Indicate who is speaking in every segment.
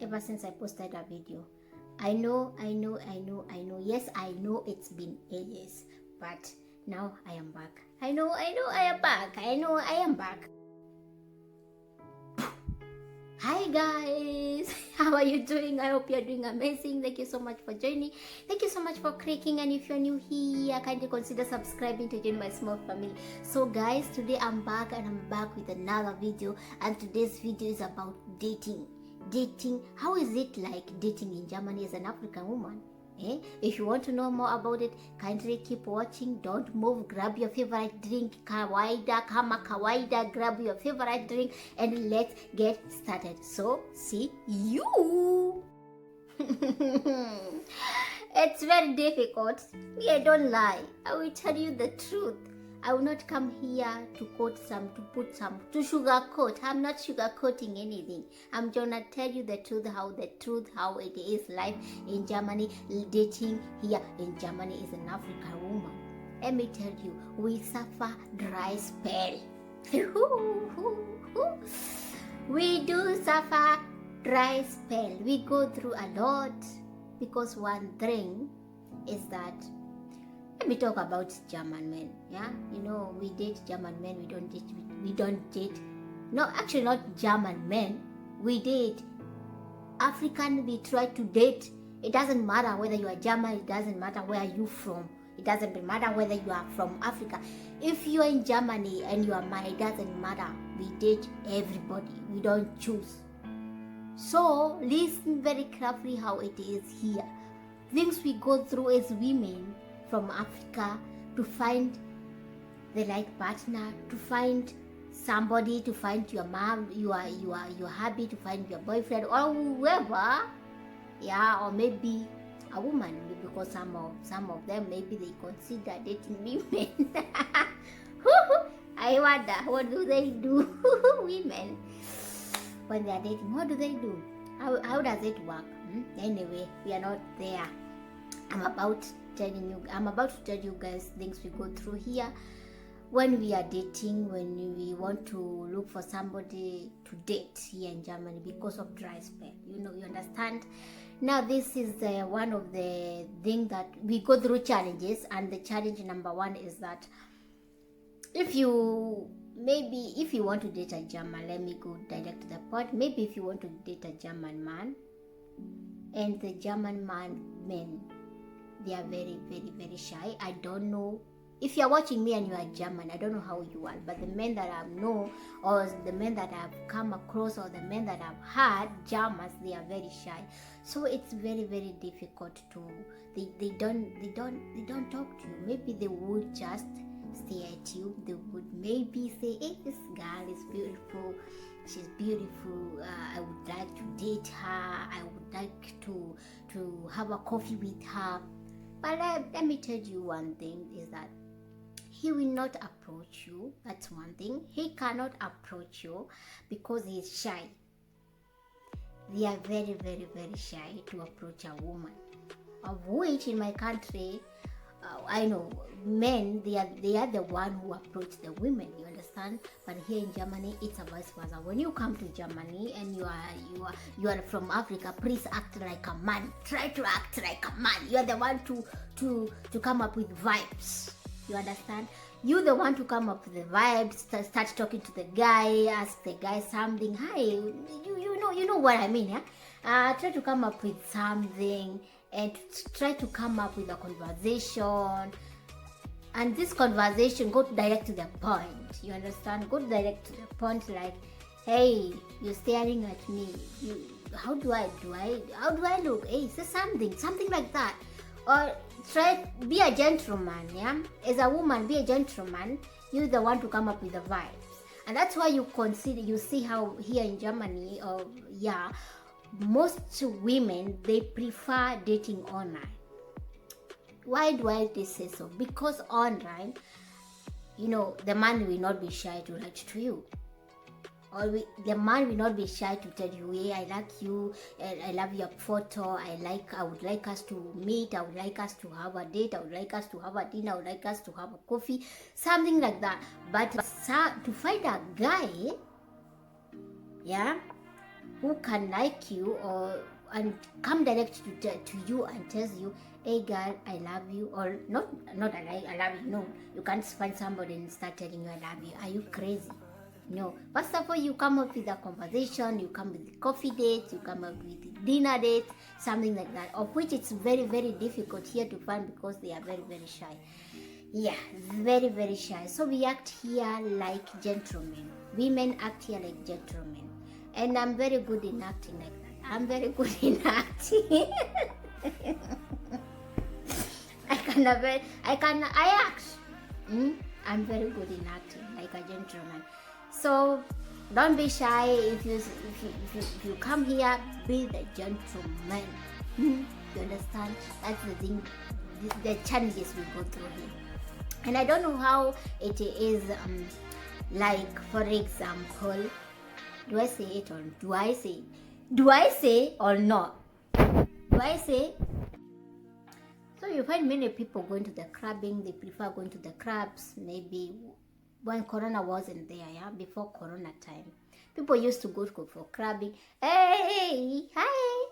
Speaker 1: ever since I posted a video. I know. Yes, I know it's been ages, but now I am back. I know I am back. I am back. Hi guys, how are you doing? I hope you're doing amazing. Thank you so much for joining. Thank you so much for clicking, and if you're new here, kindly consider subscribing to join my small family. So guys, today I'm back, and I'm back with another video, and today's video is about dating. How is it like dating in Germany as an African woman? If you want to know more about it, kindly keep watching. Don't move. Grab your favorite drink, kama kawaida, grab your favorite drink, and let's get started. So, see you. It's very difficult. I don't lie. I will tell you the truth. I will not come here to to sugarcoat. I'm not sugarcoating anything. I'm gonna tell you the truth, how it is life in Germany, dating here in Germany as an African woman. Let me tell you, we suffer dry spell. We do suffer dry spell. We go through a lot because one thing is that, let me talk about German men. Yeah, you know, we date German men. We don't date. No, actually, not German men. We date African. We try to date. It doesn't matter whether you are German. It doesn't matter where you're from. It doesn't matter whether you are from Africa. If you are in Germany and you are married, it doesn't matter. We date everybody. We don't choose. So listen very carefully how it is here. Things we go through as women from Africa to find the right partner, to find somebody, to find your mom, you are happy to find your boyfriend or whoever, yeah, or maybe a woman, because some of them maybe they consider dating women. I wonder, what do they do? Women, when they are dating, what do they do? How does it work? Anyway, we are not there. I'm about to tell you guys things we go through here when we are dating, when we want to look for somebody to date here in Germany because of dry spell. You understand? Now this is one of the things that we go through challenges, and the challenge number one is that if you want to date a German, let me go direct to the point. Maybe if you want to date a German man, and the German men, they are very, very, very shy. I don't know. If you're watching me and you are German, I don't know how you are. But the men that I know, or the men that I've come across, or the men that I've had, Germans, they are very shy. So it's very, very difficult to. They don't talk to you. Maybe they would just stare at you. They would maybe say, "Hey, this girl is beautiful. She's beautiful. I would like to date her. I would like to have a coffee with her." But let me tell you one thing is that he will not approach you. That's one thing. He cannot approach you because he is shy. They are very, very, very shy to approach a woman. Of which in my country, I know men, they are the one who approach the women. You understand? But here in Germany, it's a vice versa. When you come to Germany and you are from Africa, please act like a man. Try to act like a man. You are the one to come up with vibes. You understand? You're the one to come up with the vibes. Start talking to the guy. Ask the guy something. Hi, you know what I mean, yeah? Try to come up with something. And try to come up with a conversation, and this conversation go direct to the point. You understand? Go direct to the point, like, "Hey, you're staring at me. How do I look? Hey, say something like that." Or be a gentleman, yeah. As a woman, be a gentleman. You're the one to come up with the vibes, and that's why you see how here in Germany, most women, they prefer dating online. Why do I say so? Because online, the man will not be shy to write to you. Or the man will not be shy to tell you, "Hey, I like you, I love your photo, I would like us to meet, I would like us to have a date, I would like us to have a dinner, I would like us to have a coffee," something like that. But to find a guy, yeah, who can like you or and come direct to you and tells you, hey girl, I love you, or not I love you. No, you can't find somebody and start telling you I love you. Are you crazy? No. First of all, you come up with a conversation, you come with the coffee dates, you come up with the dinner dates, something like that, of which it's very, very difficult here to find because they are very, very shy. Yeah, very, very shy. So we act here like gentlemen. Women act here like gentlemen. And I'm very good in acting like that. I'm very good in acting. I act. I'm very good in acting like a gentleman. So don't be shy. If you come here, be the gentleman. You understand? That's the thing. The challenges we go through here. And I don't know how it is. Like for example, do I say it or do I say or not? Do I say? So you find many people going to the clubbing. They prefer going to the clubs. Maybe when Corona wasn't there, yeah, before Corona time, people used to go for clubbing. Hey, hi.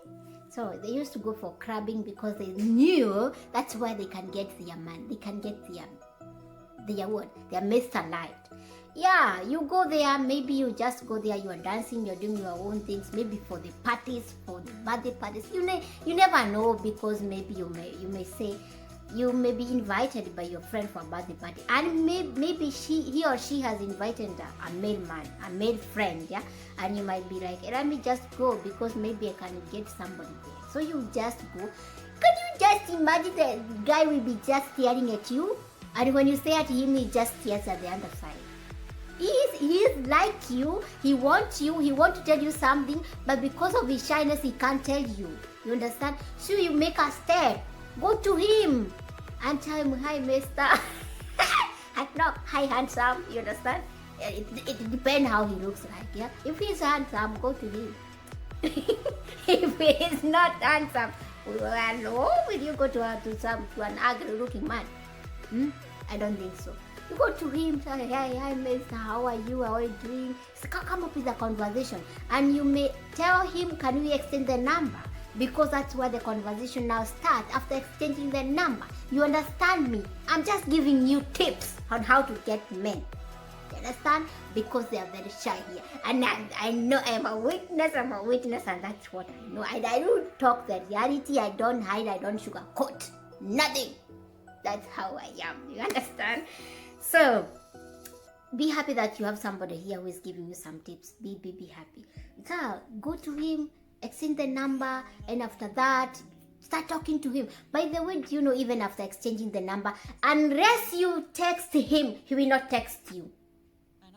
Speaker 1: So they used to go for clubbing because they knew that's where they can get their man. They can get their what? Their Mr. Light. Yeah, you go there, maybe you just go there, you are dancing, you're doing your own things, maybe for the parties, for the birthday parties. You never know, because maybe you may say you may be invited by your friend for a birthday party, and maybe he or she has invited a male man, a male friend, yeah, and you might be like, let me just go because maybe I can get somebody there. So you just go. Can you just imagine the guy will be just staring at you, and when you stare at him, he just stares at the other side. He is like you. He wants you. He wants to tell you something, but because of his shyness, he can't tell you. You understand? So you make a step. Go to him and tell him, hi, mister. No, hi, handsome. You understand? It depends how he looks like, yeah? If he's handsome, go to him. If he is not handsome, hello, will you go to an ugly-looking man? I don't think so. You go to him, say, hi, mister, how are you? How are you doing? So come up with a conversation. And you may tell him, can we exchange the number? Because that's where the conversation now starts, after exchanging the number. You understand me? I'm just giving you tips on how to get men. You understand? Because they are very shy here. And I know I'm a witness, and that's what I know. I don't talk the reality, I don't hide, I don't sugarcoat. Nothing. That's how I am. You understand? So, be happy that you have somebody here who is giving you some tips. Be happy. So, go to him, exchange the number, and after that, start talking to him. By the way, do you know, even after exchanging the number, unless you text him, he will not text you.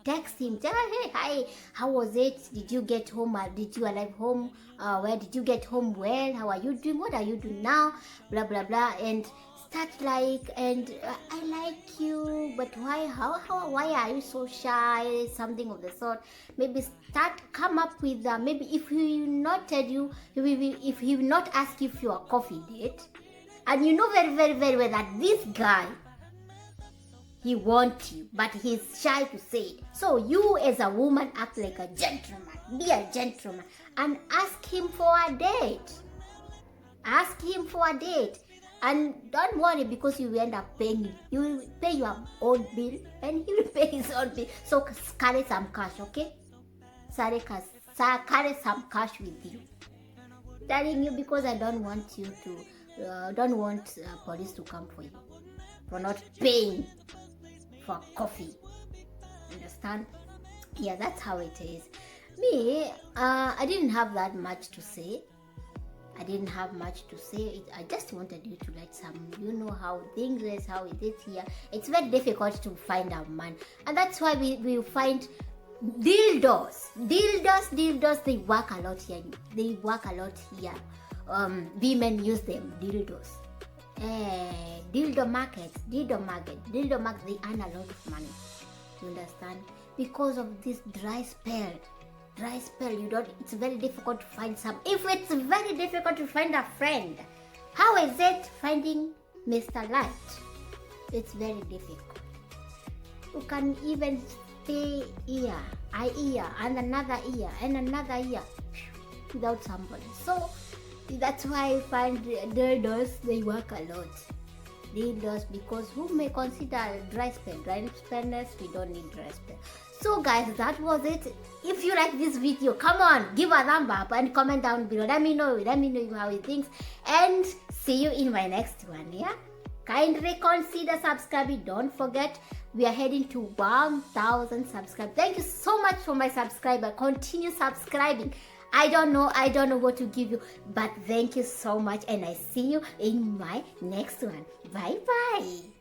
Speaker 1: Text him, tell him, hey, hi, how was it? Did you get home? Did you arrive home? Where did you get home? Well, how are you doing? What are you doing now? Blah, blah, blah. And start like, and I like you, but why? Why are you so shy? Something of the sort. Maybe come up with maybe if he will not tell you, if he will not ask you for a coffee date, and you know very, very, very well that this guy, he wants you, but he's shy to say it. So you as a woman act like a gentleman. Be a gentleman and ask him for a date. Ask him for a date. And don't worry, because you will end up paying. You will pay your own bill and he will pay his own bill. So carry some cash, okay? Carry some cash with you. Telling you because I don't want you to, police to come for you for not paying for coffee. Understand? Yeah, that's how it is. Me, I didn't have that much to say. I just wanted you to let some, how things is, how it is here. It's very difficult to find a man, and that's why we find dildos. They work a lot here. Women use them, dildos. Dildo market, they earn a lot of money. You understand? Because of this dry spell, it's very difficult to find if it's very difficult to find a friend, how is it finding Mr. Light? It's very difficult. You can even stay year, and another year, and another year. without somebody. So that's why I find dildos, they work a lot. Dildos, because who may consider dry spell? Dry spellness, we don't need dry spell. So guys, that was it. If you like this video, come on, give a thumb up and comment down below. Let me know how you think, and see you in my next one. Yeah, kindly consider subscribing. Don't forget, we are heading to 1,000 subscribers. Thank you so much for my subscriber. Continue subscribing. I don't know what to give you, but thank you so much, and I see you in my next one. Bye bye.